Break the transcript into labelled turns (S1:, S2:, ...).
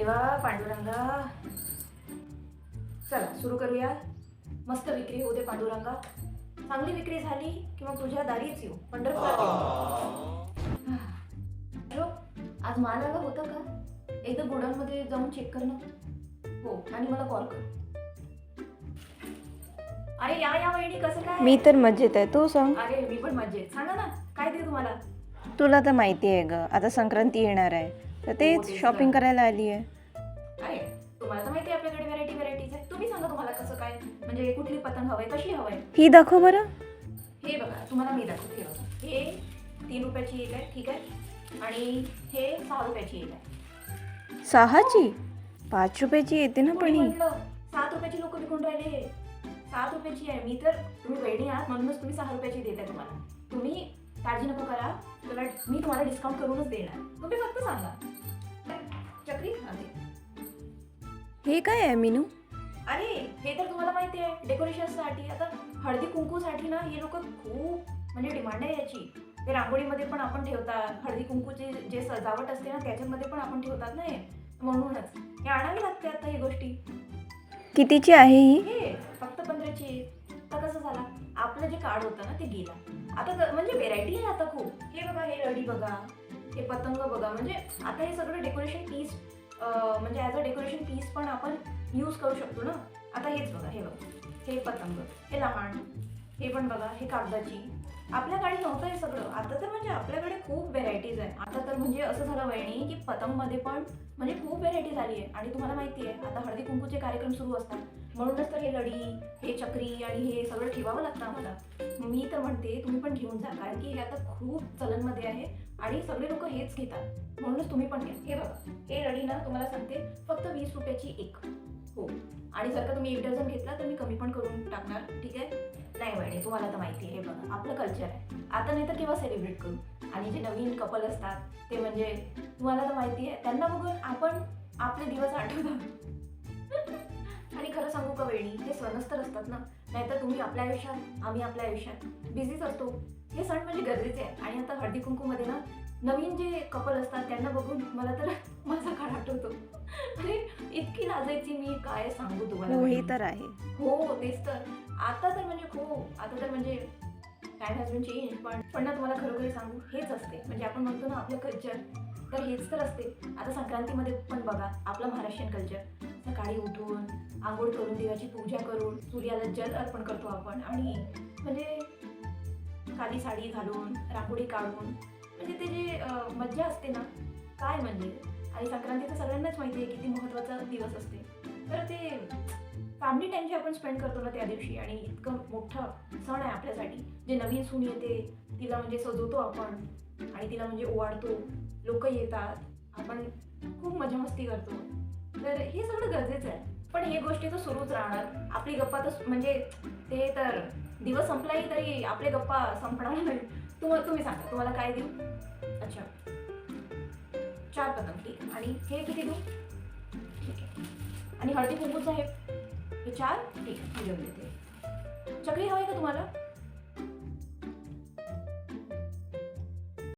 S1: देवा पांडुरंगा, चला सुरू करूया. मस्त विक्री होऊ दे पांडुरंगा. चांगली विक्री झाली की मग तुझ्या दारीच येऊ, पंढरपुरात येऊ. आज माल आला होता का? एकदा गोडाऊनमध्ये जाऊन चेक कर ना. हो, आणि मला कॉल कर. अरे या वहिनी, कसं काय?
S2: मी तर मजेत आहे, तू सांग.
S1: अरे मी पण मजेत. सांगा ना, काय दे तुम्हाला?
S2: तुला तर माहिती आहे ग, आता संक्रांती येणार आहे, तर तेच
S1: तेच
S2: शॉपिंग
S1: तर.
S2: करायला आली आहे.
S1: अरे तुम्हाला तर माहिती आहे आपल्याकडे व्हरायटीज आहे. तुम्ही सांगा तुम्हाला कसं काय, म्हणजे कुठली पतंग हवंय, कशी हवंय.
S2: ही दाखव बरं.
S1: हे बघा, तुम्हाला मी दाखवते. हे बघा, हे 3 रुपयाची एक आहे, ठीक आहे, आणि हे 6 रुपयाची एक आहे.
S2: 6ची 5 रुपयाची येते ना पण
S1: कोणी
S2: ही.
S1: म्हटलं 7 रुपयाची लोक विकून राहिले? 7 रुपयाची आहे. मी तर, तुम्ही वेडी आहात म्हणूनच तुम्ही 6 रुपयाची देते. तुम्हाला, तुम्ही काळजी नको करा, मी तुम्हाला डिस्काउंट करूनच देणार. तुम्ही फक्त सांगा. चक्री दे.
S2: हे काय आहे मीनू?
S1: अरे हे तर तुम्हाला माहिती आहे, डेकोरेशनसाठी. आता हळदी कुंकूसाठी ना हे लोक खूप म्हणजे डिमांड आहे याची. ते रांगोळीमध्ये पण आपण ठेवतात, हळदी कुंकूची जे सजावट असते ना त्याच्यामध्ये पण आपण ठेवतात ना हे, म्हणूनच हे आणावी लागते आता ही गोष्टी.
S2: कितीची आहे ही?
S1: हे फक्त 15ची. आता कसं झाला, आपलं जे कार्ड होतं ना ते गेलं. आता म्हणजे व्हेरायटी आहे आता खूप. हे बघा, हे लढी बघा, हे पतंग बघा, म्हणजे आता हे सगळं डेकोरेशन पीस, म्हणजे ॲज अ डेकोरेशन पीस पण आपण यूज करू शकतो ना. आता हेच बघा, हे बघा, हे पतंग, हे लहान, हे पण बघा, हे कागदाची. आपल्या काळी नव्हतं हे सगळं. आता तर म्हणजे आपल्याकडे खूप व्हेरायटीज आहे. आता तर म्हणजे असं झालं वहिनी की पतंगमध्ये पण म्हणजे खूप व्हेरायटी झाली आहे. आणि तुम्हाला माहिती आहे आता हळदी कुंकूचे कार्यक्रम सुरू असतात, म्हणूनच तर हे लढी, हे चक्री आणि हे सगळं ठेवावं लागतं आम्हाला. मी तर म्हणते तुम्ही पण घेऊन जा, कारण की हे आता खूप चलनमध्ये आहे आणि सगळे लोक हेच घेतात, म्हणूनच तुम्ही पण घ्या. हे बघा, हे लढी ना तुम्हाला सांगते फक्त 20 रुपयाची एक. हो, आणि जर का तुम्ही 1 डझन घेतला तर मी कमी पण करून टाकणार, ठीक आहे. नाही वहिनी, तुम्हाला तर माहिती आहे, हे बघा आपलं कल्चर आहे. आता नाही तर केव्हा सेलिब्रेट करू. आणि जे नवीन कपल असतात ते म्हणजे तुम्हाला तर माहिती आहे, त्यांना बघून आपण आपले दिवस आठवतात. आणि खरं सांगू का वहिनी, हे सणच तर असतात ना. नाहीतर तुम्ही आपल्या आयुष्यात, आम्ही आपल्या आयुष्यात बिझीच असतो. हे सण म्हणजे गरजेचे आहे. आणि आता हळदी कुंकूमध्ये ना नवीन जे कपल असतात त्यांना बघून मला तर माझा काळ आठवतो. अरे इतकी लाजायची मी, काय सांगू तुम्हाला.
S2: हो, हे
S1: वहिनी.
S2: तर आहे.
S1: हो तेच तर. आता तर म्हणजे खूप, आता तर म्हणजे टाइम हॅज बीन चेंज. पण ना तुम्हाला खरोखर सांगू, हेच असते. म्हणजे आपण म्हणतो ना आपलं कल्चर, तर हेच तर असते. आता संक्रांतीमध्ये पण बघा आपलं महाराष्ट्रीयन कल्चर. सकाळी उठून आंघोळ करून देवाची पूजा करून सूर्याला जल अर्पण करतो आपण, आणि म्हणजे काली साडी घालून रांगोळी काढून, म्हणजे ते जे मज्जा असते ना, काय म्हणजे. आणि संक्रांती तर सगळ्यांनाच माहिती आहे किती महत्त्वाचा दिवस असते. तर ते फॅमिली टाईम जे आपण स्पेंड करतो ना त्या दिवशी, आणि इतकं मोठं सण आहे आपल्यासाठी. जे नवीन सून येते तिला म्हणजे सजवतो आपण, आणि तिला म्हणजे ओवाळतो, लोक येतात, आपण खूप मजा मस्ती करतो. तर हे सगळं गरजेचं आहे. पण हे गोष्टी तर सुरूच राहणार. आपली गप्पा तर म्हणजे ते तर दिवस संपलाही तरी आपले गप्पा संपणार नाही. तुम्ही सांगा तुम्हाला काय देऊ. अच्छा, 4 पतंग, ठीक. आणि हे किती देऊ? ठीक आहे. आणि हळदी कुंकूचं हे 4, ठीक आहे, मी देऊन देते. चक्री हवी का तुम्हाला?